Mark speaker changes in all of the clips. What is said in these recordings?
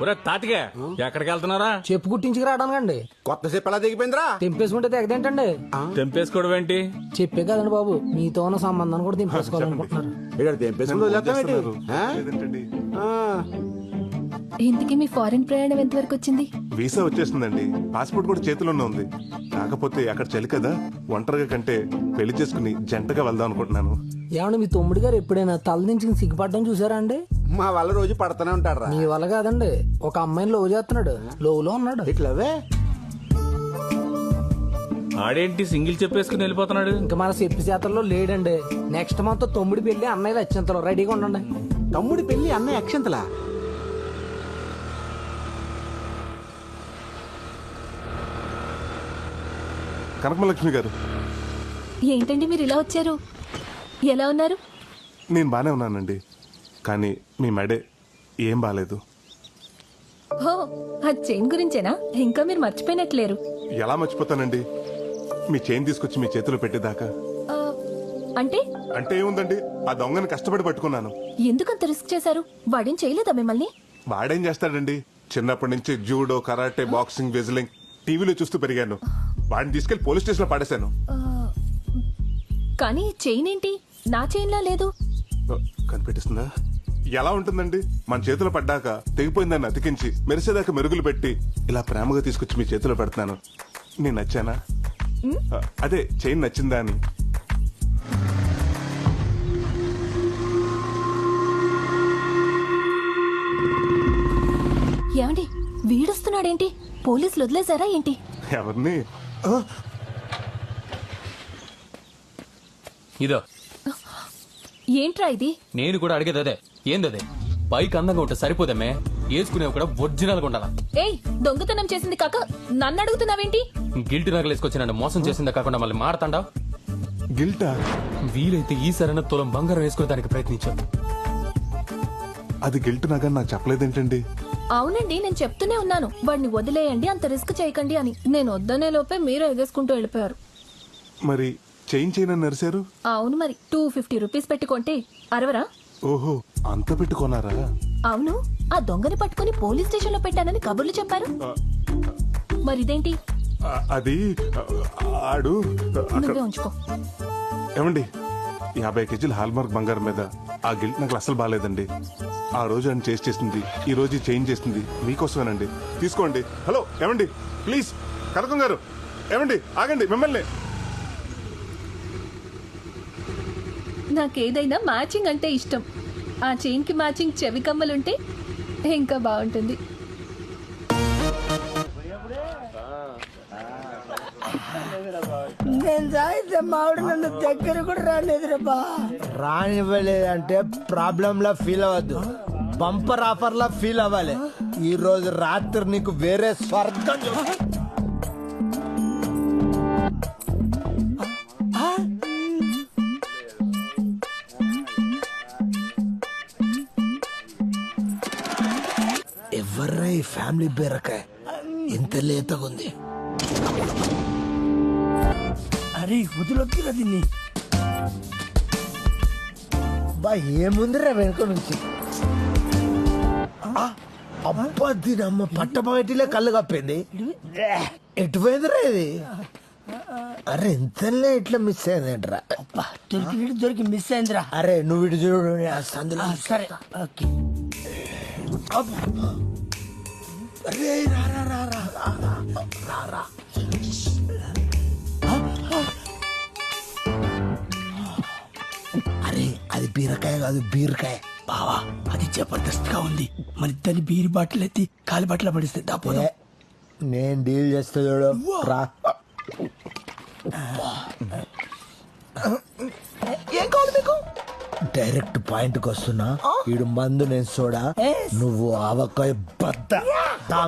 Speaker 1: ఒరే తాతిగా ఎక్కడికి వెళ్తున్నారా?
Speaker 2: చెప్పు కుట్టించుకు రావడానికండి.
Speaker 3: కొత్త చెప్పు ఎలా దిగిపోయిందిరా?
Speaker 2: తెంపేసుకుంటే తెగదేంటండి?
Speaker 1: తెంపేసుకోవడం ఏంటి?
Speaker 2: చెప్పే కదండి బాబు, మీతో ఉన్న సంబంధాన్ని కూడా తెంపేసుకోవాలనుకుంటున్నారు.
Speaker 3: ఇక్కడ తెంపేసుకుని వదిలేస్తామేంటి? ఆ? ఆ.
Speaker 4: ఇంతకీ మీ ఫారెన్ ప్రయాణం ఎంతవరకు వచ్చింది?
Speaker 5: వీసా వచ్చేసిందండి, పాస్పోర్ట్ కూడా చేతిలోనే ఉంది. కాకపోతే అక్కడ చలి కదా, ఒంటరిగా కంటే పెళ్లి చేసుకుని జంటగా వెళ్దాం అనుకుంటున్నాను.
Speaker 2: ఏమండి, మీ తమ్ముడు గారు ఎప్పుడైనా తల దించుకుని సిగ్గుపడడం చూసారా అండి?
Speaker 3: మా వాళ్ళ రోజు పడుతూనే ఉంటాడు.
Speaker 2: మీ వల్ల కాదండి, ఒక అమ్మాయిని లవ్ చేస్తున్నాడు. లోలో ఉన్నాడు.
Speaker 3: ఇట్లవే
Speaker 1: ఆడేంటి సింగిల్ చెప్పేసుకుని వెళ్ళిపోతున్నాడు?
Speaker 2: ఇంకా మన చెప్పి చేతల్లో లేడండి. నెక్స్ట్ మంత్ తమ్ముడి పెళ్లి, అన్నయ్యలు అత్యంతలో రెడీగా ఉండండి.
Speaker 3: తమ్ముడి పెళ్లి అన్నయ్య అక్షంతలా?
Speaker 5: కనకమలక్ష్మి గారు,
Speaker 4: ఏంటండి మీరు ఇలా వచ్చారు? ఎలా ఉన్నారు?
Speaker 5: నేను బానే ఉన్నానండి, కానీ మీ మెడే ఏం బాలేదు.
Speaker 4: హో, ఆ చైన్ గురించేనా? ఇంకా మీరు మర్చిపోయినట్లేరు.
Speaker 5: ఎలా మర్చిపోతానండి, మీ చైన్ తీసుకొచ్చి మీ చేతిలో పెట్టేదాకా.
Speaker 4: ఆ, అంటే
Speaker 5: అంటే ఏముందండి, ఆ దొంగని కష్టపడి పట్టుకున్నాను.
Speaker 4: ఎందుకంత రిస్క్ చేశారు? వాడేం చేయలేదా మిమ్మల్ని?
Speaker 5: వాడేం చేస్తాడండి, చిన్నప్పటి నుంచి జూడో, కరాటే, బాక్సింగ్, వెజ్లింగ్ టీవీలో చూస్తూ పెరిగాను. వాడిని తీసుకెళ్లి పోలీస్ స్టేషన్ లో పడేశాను.
Speaker 4: కానీ చైన్ ఏంటి నా చైన్లా లేదు?
Speaker 5: కనిపెట్టిస్తుందా? ఎలా ఉంటుందండి, మన చేతిలో పడ్డాక తెగిపోయిందాన్ని అతికించి మెరిసేదాకా మెరుగులు పెట్టి ఇలా ప్రేమగా తీసుకొచ్చి మీ చేతిలో పెడుతున్నాను. నేను నచ్చానా? అదే చైన్ నచ్చిందా అని.
Speaker 4: ఏమండి, వీడొస్తున్నాడేంటి? పోలీసులు వదిలేశారా ఏంటి?
Speaker 5: ఎవరిని?
Speaker 1: ఇదో
Speaker 4: ఏంట్రా ఇది?
Speaker 1: నేను కూడా అడిగేది అదే. ఏందదే? బైక్ అందంగా ఉంటే సరిపోదమ్మే, వేసుకునేవి కూడా ఒరిజినల్ గా ఉండాలా.
Speaker 4: ఏయ్, దొంగతనం చేసింది కాక నన్ను అడుగుతున్నావేంటి?
Speaker 1: గిల్ట్ నగలు వేసుకొచ్చి నన్ను మోసం చేసిందే కాకుండా మళ్ళీ మారతాండా?
Speaker 5: గిల్టా?
Speaker 1: వీలైతే ఈ సరైన తులం బంగారం వేసుకునే దానికి ప్రయత్నించాను.
Speaker 5: అది గిల్ట్ నాగా నాకు చెప్పలేదేంటండి?
Speaker 4: అవునండి, నేను చెప్తూనే ఉన్నాను వాడిని వదిలేయండి, అంత రిస్క్ చేయకండి అని. నేను వద్దనే లోపే మీరు ఎగేసుకుంటూ వెళ్ళిపోయారు.
Speaker 5: మరి చైన్ చైన్ అని నరిశారు?
Speaker 4: అవును, మరి 250 రూపీస్ పెట్టుకుంటే అరవరా?
Speaker 5: ఓహో, అంత పెట్టుకున్నారా?
Speaker 4: అవును, ఆ దొంగని పట్టుకుని పోలీస్ స్టేషన్ లో పెట్టానని కబుర్లు చెప్పారు. మరిదేంటి?
Speaker 5: అది ఆడు
Speaker 4: నువ్వే ఉంచుకో.
Speaker 5: ఏమండి, 50 కేజీల హాల్మార్క్ బంగారం మీద ఆ గిల్ట్ నాకు అసలు బాగాలేదండి. ఆ రోజు ఆయన చేసింది, ఈ రోజు చేంజ్ చేసింది మీకోసమేనండి. తీసుకోండి. హలో ఏమండి, ప్లీజ్. కనకం గారు, ఏమండి ఆగండి, మిమ్మల్ని.
Speaker 4: నాకేదైనా మ్యాచింగ్ అంటే ఇష్టం. ఆ చైన్ కి మ్యాచింగ్ చెవి కమ్మలుంటే ఇంకా బాగుంటుంది.
Speaker 6: నేను సాయితే మావిడ నన్ను దగ్గర కూడా రాలేదురా. రానివ్వలేదంటే ప్రాబ్లం లా ఫీల్ అవ్వద్దు, బంపర్ ఆఫర్ లా ఫీల్ అవ్వాలి. ఈ రోజు రాత్రి నీకు వేరే స్వర్గం. ఎవర్రా ఈ ఫ్యామిలీ బీరకాయ ఎంత లేతగా ఉంది? అరే వదిలొక్కిరా దీన్ని. బా ఏముందిరా వెనుక నుంచి? అబ్బా దీని అమ్మ పట్టబయటిలే కళ్ళు కప్పింది. ఎటు పోయిందిరా ఇది? అరే ఎంతలే ఇట్లా మిస్ అయిందేంట్రా? దొరికి మిస్ అయిందిరా. అరే నువ్వు ఇటు చూడు, సందులో. సరే ఓకే. అరే రా రా రా రా రా రా. అరే అది బీరకాయ కాదు, బీరకాయ. బావా అది జబర్దస్త్ గా ఉంది. మన ఇద్దరిని బీరి బాటిల్ ఎత్తి కాలి బట్టలు పడిస్తే దాపోదా. నేను డీల్ చేస్తా చూడు. రా. ఏం కావాలి మీకు? డైరెక్ట్ పాయింట్ కి వస్తున్నా. ఈడు మందు, నేను సోడా, నువ్వు ఆవకాయ బద్ద.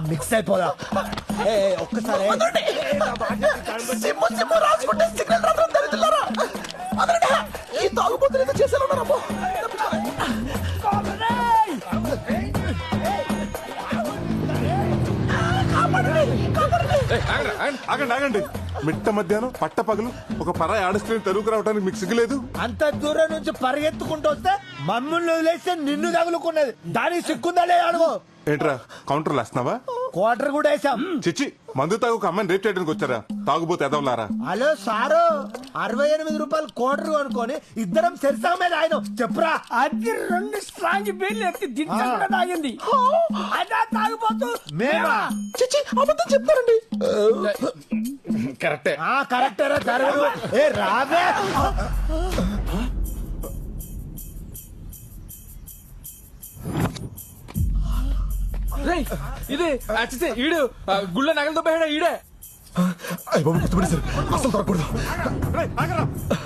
Speaker 6: మిక్స్ అయిపోదా? ఒక్కసారి
Speaker 5: ఆగండి ఆగండి. మిట్ట మధ్యాహ్నం పట్ట పగలు ఒక పరాయి ఆడస్త్రీని తరువుకు రావడానికి మీకు సిగ్గులేదు?
Speaker 6: అంత దూరం నుంచి పరిగెత్తుకుంటూ వస్తే మమ్మల్ని వదిలేస్తే నిన్ను తగులుకున్నది. దానికి సిగ్గుందా లేదా అడుగు.
Speaker 5: ఏంట్రా కౌంటర్ వేస్తున్నావా?
Speaker 6: క్వార్టర్ కూడా వేసాం.
Speaker 5: చిచ్చి, మందు తాగు ఒక అమ్మాయిని రేప్ చేయడానికి వచ్చారా? తాగుబోతే ఎదవలారా.
Speaker 6: హలో సారు, 68 రూపాయలు క్వార్టర్ అనుకొని ఇద్దరం సెరిసా మీద ఆయన చెప్పురా.
Speaker 2: అది 2 స్ట్రాంగ్ బీర్లు ఎత్తి దించ కూడా తాగింది. అదా తాగిపోతూ
Speaker 6: మేమా?
Speaker 2: చిచి అబద్ధం చెప్తారండి.
Speaker 1: కరెక్టే.
Speaker 6: కరెక్టరా జరగదు. ఏ రావే.
Speaker 1: రేయ్, ఇదే అచ్చితే ఈడు గుళ్ళ నగలతో పోయాడా ఈడే.
Speaker 3: అయ్య బాబు గుర్తుపడేశారు, అసలు దొరకకూడదు.
Speaker 5: రేయ్, ఆగరా.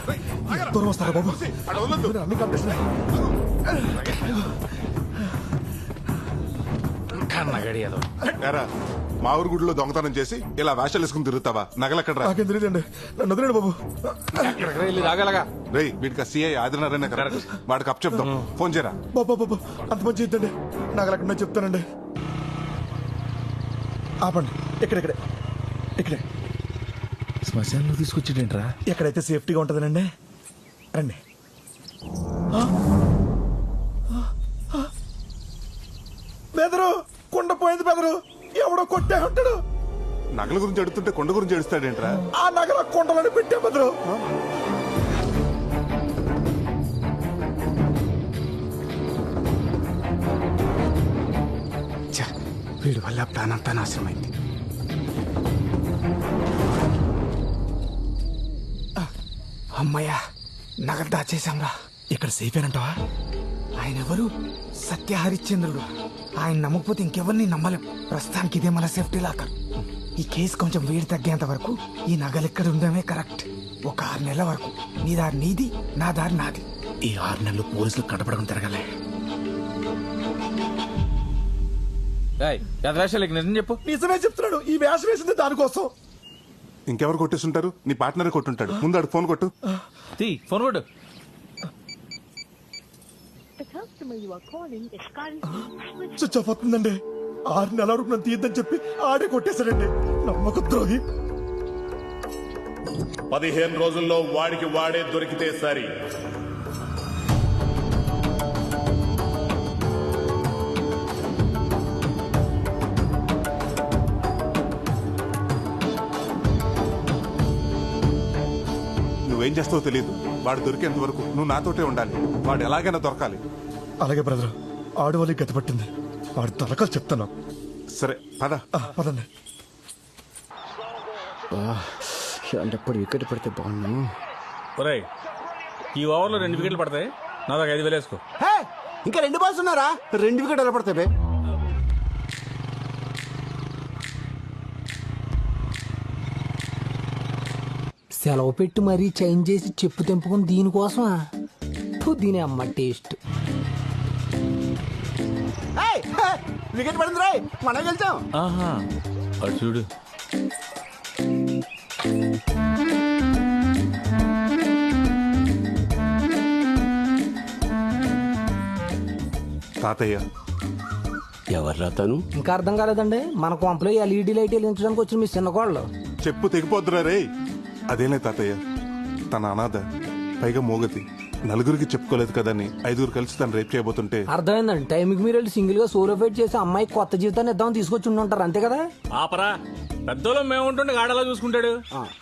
Speaker 5: రేయ్, ఆగరా.
Speaker 3: దూరం వస్తారా బాబు?
Speaker 5: అక్కడ వదలొద్దు.
Speaker 3: అన్ని కాంపిటీషన్.
Speaker 5: ఏరా, మా ఊరు గుడిలో దొంగతనం చేసి ఇలా వేషాలు వేసుకుని తిరుగుతావా? నగలెక్కడ్రా?
Speaker 3: నాకేం తెలియదండి, నన్ను వదిలేండి బాబు.
Speaker 1: రాగలగా.
Speaker 5: రేయ్, వీటికి సిఐ ఆదినారాయణ కదా, వాడికి అప్ చెప్దాం. ఫోన్ చేయరా.
Speaker 3: బాబా బాబా, అంత మంచి ఇద్దండి. నగలెక్కడ చెప్తానండి. ఆపండి, ఇక్కడే ఇక్కడే.
Speaker 2: శ్మశానంలో తీసుకొచ్చేటేంట్రా?
Speaker 3: ఎక్కడైతే సేఫ్టీగా ఉంటుందనండి. రండి. బెదరు, కుండ పోయింది బెదరు. ఎవడో కొట్టే ఉంటాడు.
Speaker 5: నగల గురించి అడుగుతుంటే కొండ గురించి అడుస్తాడేంట్రా?
Speaker 3: ఆ నగల కుండలని పెట్టే బెదరు.
Speaker 2: వీడి వల్ల ప్రాణంతా నాశనమైంది. అమ్మయ్యా, నగలు దాచేశాంరా.
Speaker 3: ఇక్కడ సేఫేనంటావా?
Speaker 2: ఆయన ఎవరు? సత్య హరిశ్చంద్రుడు. ఆయన నమ్మకపోతే ఇంకెవరిని నమ్మలేం. ప్రస్తుతానికి ఇదే మన సేఫ్టీ లాకర్. ఈ కేసు కొంచెం వేడి తగ్గేంత వరకు ఈ నగలు ఎక్కడ ఉండడమే కరెక్ట్. ఒక 6 నెలల వరకు నీ దారి నీది, నా దారి నాది.
Speaker 3: ఈ 6 నెలలు పోలీసులు కనపడకుండా తిరగలే.
Speaker 1: వేషాలకి నిజం చెప్పు.
Speaker 3: నిజమే చెప్తున్నాడు. ఈ వేషం వేసింది దానికోసం.
Speaker 5: ఇంకెవరు కొట్టేస్తుంటారు? నీ పార్ట్నర్ కొట్టుంటాడు. ముందు ఆడు ఫోన్ కొట్టు.
Speaker 1: ఫోన్ కొట్టు.
Speaker 3: స్విచ్ ఆఫ్ అవుతుందండి. 6 నెలల వరకు నన్ను తీద్దని చెప్పి ఆడే కొట్టేశాడండి. నమ్మక ద్రోహి.
Speaker 7: 15 రోజుల్లో వాడికి వాడే దొరికితే సరి.
Speaker 5: నువ్వేం చేస్తావో తెలియదు. వాడు దొరికేంత వరకు నువ్వు నాతోటే ఉండాలి. వాడు ఎలాగైనా దొరకాలి.
Speaker 3: అలాగే బ్రదర్, ఆడవాళ్ళకి గతి పట్టింది. వాడి తలకాలు చెప్తాను.
Speaker 5: సరే పద.
Speaker 3: పదండి.
Speaker 2: ఎప్పుడు వికెట్ పడితే బాగున్నా.
Speaker 8: ఒరేయ్, ఈ ఓవర్లో 2 వికెట్లు పడతాయి. నా దాకా 5,000 వేసుకో.
Speaker 6: ఇంకా 2 బాల్స్ ఉన్నారా? 2 వికెట్ ఎలా పడతాయి?
Speaker 2: సెలవు పెట్టి మరీ చేంజ్ చేసి చెప్పు తెంపుకుని దీనికోసమా? దీని అమ్మ టేస్ట్.
Speaker 6: వికెట్ పడింది రాయ్, మనం గెలిచాం.
Speaker 1: ఆహా, అటు చూడు.
Speaker 5: తాతయ్య.
Speaker 9: ఎవర్రా తను?
Speaker 2: ఇంకా అర్థం కాలేదండి. మన కొంపలో LED లైట్ వెలిగించడానికి వచ్చిన మీ చిన్న కోళ్ళు.
Speaker 5: చెప్పు తెగిపోద్దురా రే. అదేలే తాతయ్య, తన అనాథ, పైగా మోగతి, నలుగురికి చెప్పుకోలేదు కదని 5గురు కలిసి తను రేపు చేయబోతుంటే.
Speaker 2: అర్థమైందండి. టైంకి మీరు వెళ్ళి సింగిల్ గా సోలో ఫైట్ చేసి అమ్మాయి కొత్త జీవితాన్ని ఇద్దామని తీసుకొచ్చి ఉంటారు, అంతే కదా?
Speaker 8: ఆపరా, పెద్దోళ్ళం మేము ఉంటుండే ఆడలా చూసుకుంటాడు.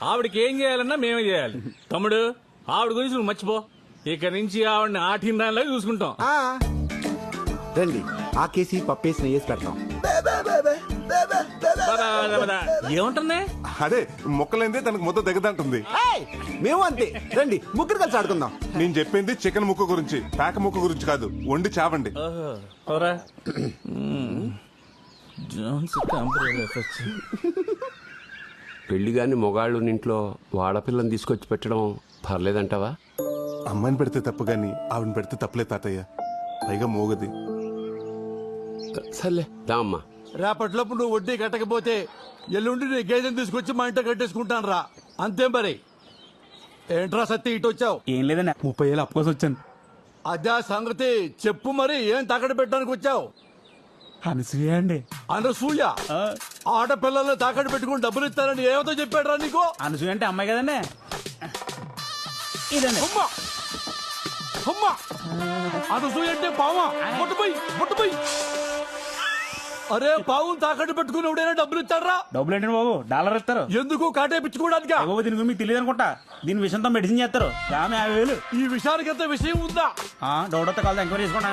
Speaker 8: ఆవిడకి ఏం చేయాలన్నా మేమే చేయాలి. తమ్ముడు, ఆవిడ గురించి నువ్వు మర్చిపో. ఇక నుంచి ఆవిడని ఆటిందానిలాగా చూసుకుంటాం.
Speaker 6: రండి, ఆ కేసి పప్పేసి నెయ్యేసి పెడతాం.
Speaker 8: ఏముంటుంది?
Speaker 5: అదే మొక్కలైందే తనకు ముద్ద దిగదంటుంది.
Speaker 6: మేము అంతే. రండి, ముగ్గురు కలిసి ఆడుకుందాం.
Speaker 5: నేను చెప్పింది చికెన్ ముక్క గురించి, పేక ముక్క గురించి కాదు. వండి చావండి.
Speaker 9: పెళ్లిగాని మొగాళ్ళు ఇంట్లో ఆడపిల్లని తీసుకొచ్చి పెట్టడం పర్లేదంటావా?
Speaker 5: అమ్మాయిని పెడితే తప్పు గాని ఆవిడని పెడితే తప్పులే తాతయ్య. పైగా మోగది.
Speaker 9: సర్లే దా అమ్మా.
Speaker 10: రేపటిలోపు నువ్వు వడ్డీ కట్టకపోతే ఎల్లుండి నీ గేదెని తీసుకొచ్చి మా ఇంట్లో కట్టేసుకుంటాను రా. అంతే మరి. ఏంట్రా సత్తి ఇటు వచ్చావు?
Speaker 8: ఏం లేదన్నా, 30,000 అప్పు కోసం వచ్చాను.
Speaker 10: అదే సంగతి చెప్పు. మరి ఏం తాకట్టు పెట్టడానికి వచ్చావు?
Speaker 8: అనసూయ అండి.
Speaker 10: అనసూయ? ఆడపిల్లల్ని తాకట్టు పెట్టుకుని డబ్బులు ఇస్తానని ఏమతో చెప్పాడురా నీకు?
Speaker 8: అనసూయ అంటే అమ్మాయి కదండి. ఇదండి.
Speaker 10: అమ్మా అమ్మా, అనసూయ అంటే పావా? ముట్టుపోయి ముట్టుపోయి. అరే పావును తాకట్టు పెట్టుకుని ఎవడైనా డబ్బులు ఇస్తారా?
Speaker 11: డబ్బులు ఏంటండి బాబు, డాలర్ ఇస్తారు.
Speaker 10: ఎందుకు కాటేపించుకోవడానికి?
Speaker 11: బాబు దీని గురించి మీకు తెలియదు అనుకుంటా. దీని విషయంతో మెడిసిన్ చేస్తారు. ఆమె 50,000.
Speaker 10: ఈ విషయానికి ఎంత విషయం ఉందా?
Speaker 11: డౌట్ వస్తే కాదు, ఎంక్వైరీ చేసుకోండి.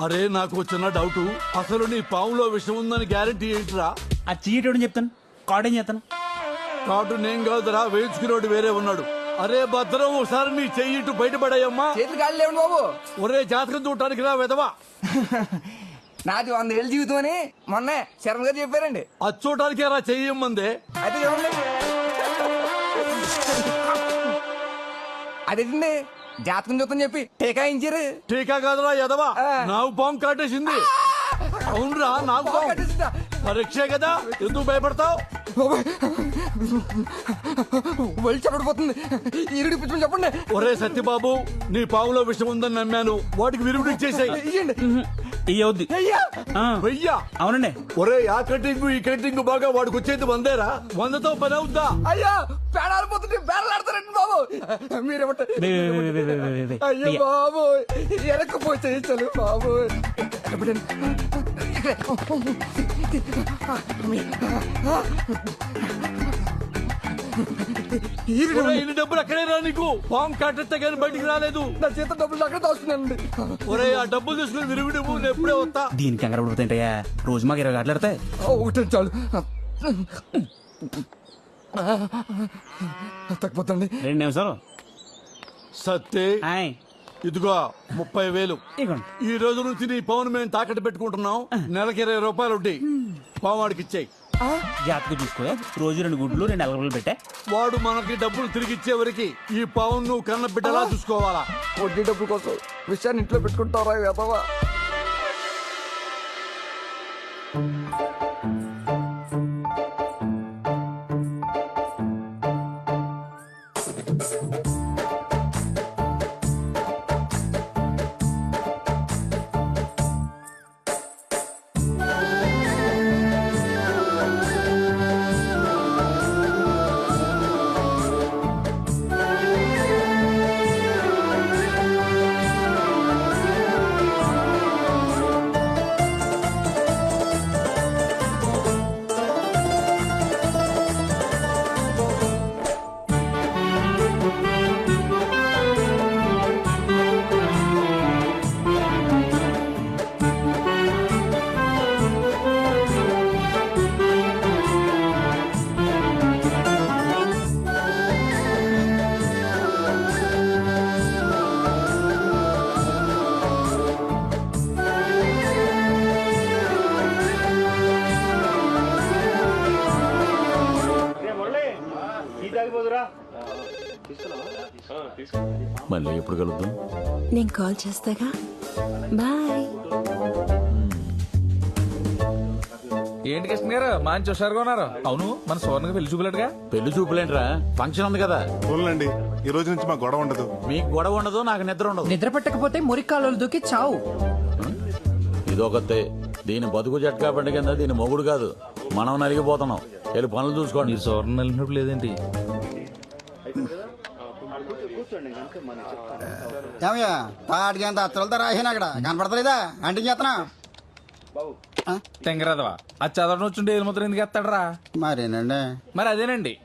Speaker 10: అరే నాకు చిన్న డౌట్, అసలు నీ పావులో విషయం ఉందని గ్యారెంటీ ఏంటిరా?
Speaker 11: ఆ చీటోడని చెప్తాను, కార్డ్ ఏం చేస్తాను.
Speaker 10: కార్డు నేను కాదురా, వేయించుకునేవాడు వేరే ఉన్నాడు. అరే భద్రం, ఒకసారి నీ చెయ్యి ఇటు బయటపడాయమ్మా.
Speaker 2: చేతులు గాలి లేవండి బాబు.
Speaker 10: ఒరే జాతకం చూడటానికి రా వెదవా.
Speaker 2: నాది 100 ఏళ్ళ జీవితం అని మొన్న శర్మ గారు చెప్పారండి.
Speaker 10: అది చూడటానికి రా చెయ్యమ్మందే.
Speaker 2: అయితే చూడండి. అదేంటండి జాతకం చూద్దాం చెప్పి టీకాయించారు.
Speaker 10: టీకా కాదురా ఎదవా, నాకు పాము కాటేసింది. అవునరా, నాకు పాము. పరీక్షే కదా, ఎందుకు భయపడతావు?
Speaker 2: వెళ్ళి చెప్పడిపోతుంది. ఈరుడి పిచ్చి చెప్పండి.
Speaker 10: ఒరే సత్యబాబు, నీ పావులో విషయం ఉందని నమ్మాను, వాటికి విరుగుడు ఇచ్చేసాయి.
Speaker 11: ఇయ్యవుద్ది.
Speaker 10: వెయ్యా?
Speaker 11: అవునండి.
Speaker 10: ఒరే ఆ కటింగ్ ఈ కటింగ్ బాగా వాడికి వచ్చేది 100రా. 100తో పని అవుద్దా?
Speaker 2: అయ్యా పేడాలు పోతుంటే బేడలాడతారండి బాబు. మీరేమంటారు? అయ్యో బాబు, ఎనకపోతే చేయించాలి బాబు.
Speaker 10: ఇన్ని డబ్బులు అక్కడే రా, నీకు పాము కాటెత్తే కానీ బయటికి రాలేదు.
Speaker 2: నా చేత డబ్బులు అక్కడ దాస్తున్నానండి.
Speaker 10: ఒరే ఆ డబ్బులు తీసుకుని విరుగుడు నేను ఎప్పుడే వస్తా.
Speaker 11: దీనికి కంగారు పడిపోతాయంటయ్యా, రోజు మాకు 20 గంటలు ఎడతాయి.
Speaker 2: ఒకటే చాలు. తగ్గిపోతండి.
Speaker 11: 2 నిమిషాలు.
Speaker 10: సత్తే ఇదిగో 30,000. ఈ రోజు నుంచి నీ పావును మేము తాకట్టు పెట్టుకుంటున్నాం. నెలకి 20 రూపాయలు ఉంటాయి. పావు వాడికి ఇచ్చాయి.
Speaker 11: జాతకు చూసుకో, రోజు 2 గుడ్లు 2 అలగలు పెట్టా.
Speaker 10: వాడు మనకి డబ్బులు తిరిగి ఇచ్చే వరకు ఈ పావును నువ్వు కన్న బిడ్డలా చూసుకోవాలా.
Speaker 2: వడ్డీ డబ్బుల కోసం విషయాన్ని ఇంట్లో పెట్టుకుంటారా వెదవా?
Speaker 12: మళ్ళీ ఎప్పుడు కలుద్దాం?
Speaker 4: నేను కాల్ చేస్తాగా. బాయ్.
Speaker 1: ఏంటి కృష్ణ గారు మంచి హుషారుగా ఉన్నారు? అవును, మన సువర్ణకి పెళ్లి చూపులేడుగా.
Speaker 12: పెళ్లి చూపులేంట్రా, ఫంక్షన్ ఉంది కదా.
Speaker 5: పోలండి, ఈ రోజు నుంచి మా గొడవ ఉండదు.
Speaker 12: మీకు గొడవ ఉండదు, నాకు నిద్ర ఉండదు.
Speaker 2: నిద్ర పట్టకపోతే మురికాలు దూకి చావు.
Speaker 12: ఇదొకతే, దీని బతుకు జట్కా బండి కింద దీని మొగుడు కాదు, మనం నలిగిపోతున్నాం. వెళ్ళి పనులు చూసుకోండి.
Speaker 1: మీరు సువర్ణ నలిగినప్పుడు లేదేంటి?
Speaker 6: ఏమయ్యా తాటికి ఎంత అత్తలతో రాసాను అక్కడ కనపడతలేదా? అంటే చేస్తున్నా
Speaker 1: తెంగరదవా, అది చదవడం వచ్చుంటే ఏది మాత్రం ఎందుకు ఎత్తాడరా?
Speaker 6: మరేనండి.
Speaker 1: మరి అదేనండి.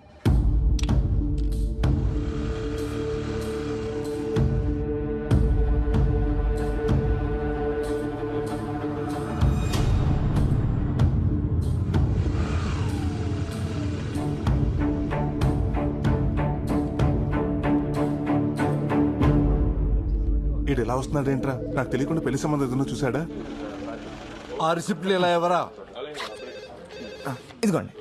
Speaker 5: ఇటు ఎలా వస్తున్నాడేంట్రా? నాకు తెలియకుండా పెళ్లి సంబంధం ఏదైనా చూసాడా?
Speaker 10: ఆ రిసిప్ట్లు ఇలా ఎవరా?
Speaker 2: ఇదిగోండి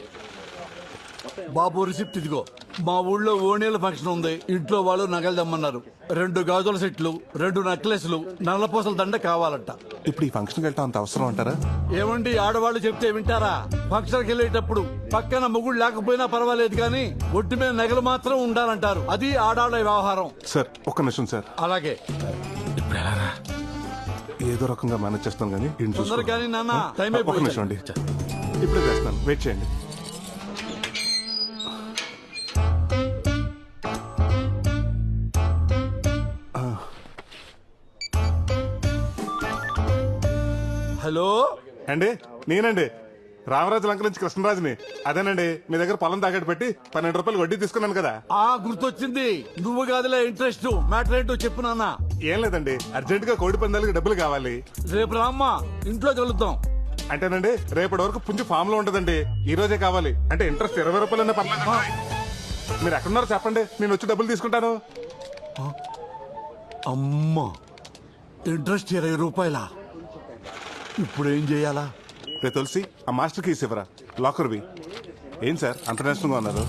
Speaker 10: బాబు రిసిప్ట్ ఇదిగో. మా ఊళ్ళో ఓణీల ఫంక్షన్ ఉంది. ఇంట్లో వాళ్ళు నగలు తెమ్మన్నారు. 2 గాజుల సెట్లు, 2 నెక్లెస్లు, నల్లపూసల దండ కావాలంట.
Speaker 5: ఇప్పుడు ఈ ఫంక్షన్కి వెళ్ళటం అంత అవసరం అంటారా?
Speaker 10: ఏమండి, ఆడవాళ్ళు చెప్తే వింటారా? ఫంక్షన్కి వెళ్ళేటప్పుడు పక్కన మొగుడు లేకపోయినా పర్వాలేదు కానీ ఒట్టి మీద నగలు మాత్రం ఉండాలంటారు. అది ఆడాళ్ళ వ్యవహారం.
Speaker 5: సార్ ఒక్క నిమిషం సార్.
Speaker 10: అలాగే.
Speaker 5: ఏదో రకంగా మేనేజ్ చేస్తాను కానీ
Speaker 10: తొందరగా కానీ నాన్న, టైం
Speaker 5: ఒక్క
Speaker 10: అయిపోయింది.
Speaker 5: నిమిషం అండి, ఇప్పుడే చేస్తాను, వెయిట్ చేయండి.
Speaker 10: హలో
Speaker 5: అండి నేనండి రామరాజు లంక నుంచి కృష్ణరాజుని. అదేనండి మీ దగ్గర పొలం తాకట్టు పెట్టి 12 రూపాయలు వడ్డీ తీసుకున్నాను కదా.
Speaker 10: ఆ గుర్తొచ్చింది. నువ్వు కాదులే ఇంట్రెస్ట్. మ్యాటర్ ఏంటో చెప్పు నాన్న.
Speaker 5: ఏం లేదండి, అర్జెంట్ గా కోడి పందాలకి డబ్బులు కావాలి.
Speaker 10: రేపు రామ్మా, ఇంట్లో కలుద్దాం.
Speaker 5: అంటేనండి రేపటి వరకు పుంజు ఫామ్ లో ఉంటదండి. ఈ రోజే కావాలి. అంటే ఇంట్రెస్ట్ 20 రూపాయలన్నా పర్లేదు. మీరు ఎక్కడున్నారో చెప్పండి, నేను వచ్చి డబ్బులు తీసుకుంటాను.
Speaker 10: అమ్మా, ఇంట్రెస్ట్ 20 రూపాయలా? ఇప్పుడు ఏం చేయాలా?
Speaker 5: రే తులసి, ఆ మాస్టర్ కీస్ ఇవ్వరా, లాకర్వి. ఏం సార్ అంత నేషనల్గా ఉన్నారు?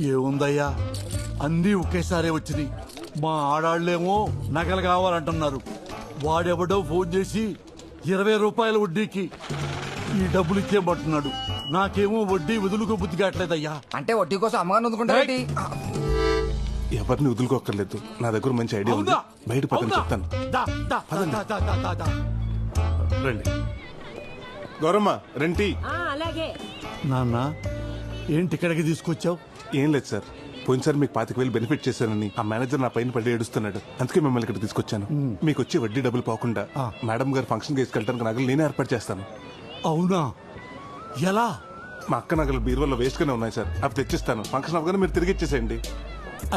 Speaker 10: ఏముందయ్యా, అన్నీ ఒకేసారి వచ్చినాయి. మా ఆడాళ్ళేమో నగలు కావాలంటున్నారు. వాడెవడో ఫోన్ చేసి 20 రూపాయల వడ్డీకి ఈ డబ్బులు ఇచ్చేయమంటున్నాడు. నాకేమో వడ్డీ వదులుకో బుద్ధి కావట్లేదయ్యా.
Speaker 2: అంటే వడ్డీ కోసం అమ్మగారు అందుకుంటారేంటి?
Speaker 5: ఎవరిని వదులుకోక్కర్లేదు, నా దగ్గర మంచి ఐడియా ఉంది. బయట పక్కన చెప్తాను. రండి గౌరమ్మ, రెంటి.
Speaker 10: నాన్న, ఏంటి ఇక్కడికి తీసుకొచ్చావు?
Speaker 5: ఏం లేదు సార్, పోయినసారి మీకు 25,000 బెనిఫిట్ చేశానని ఆ మేనేజర్ నా పైన పడి ఏడుస్తున్నాడు. అందుకే మిమ్మల్ని ఇక్కడ తీసుకొచ్చాను. మీకు వచ్చి వడ్డీ డబ్బులు పోకుండా మేడం గారు ఫంక్షన్ తీసుకెళ్ళడానికి నగలు నేనే ఏర్పాటు చేస్తాను.
Speaker 10: అవునా? ఎలా?
Speaker 5: మా అక్క నగలు బీరువాలో వేస్ట్ గానే ఉన్నాయి సార్, అవి తెచ్చిస్తాను. ఫంక్షన్ అవగానే మీరు తిరిగి ఇచ్చేసేయండి.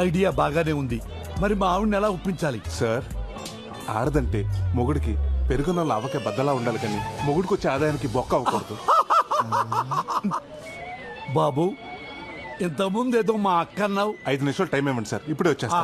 Speaker 10: ఐడియా బాగానే ఉంది. మరి మా ఆవిడని ఎలా ఒప్పించాలి?
Speaker 5: సార్, ఆడదంటే మొగుడికి పెరుగున్న అవ్వకే బద్దలా ఉండాలి, కానీ మొగుడికి వచ్చే ఆదాయానికి బొక్క అవ్వకూడదు.
Speaker 10: బాబు, ఇంతకుముందు ఏదో మా అక్క అన్నావు.
Speaker 5: 5 నిమిషాలు టైం ఇవ్వండి సార్, ఇప్పుడే వచ్చేస్తా.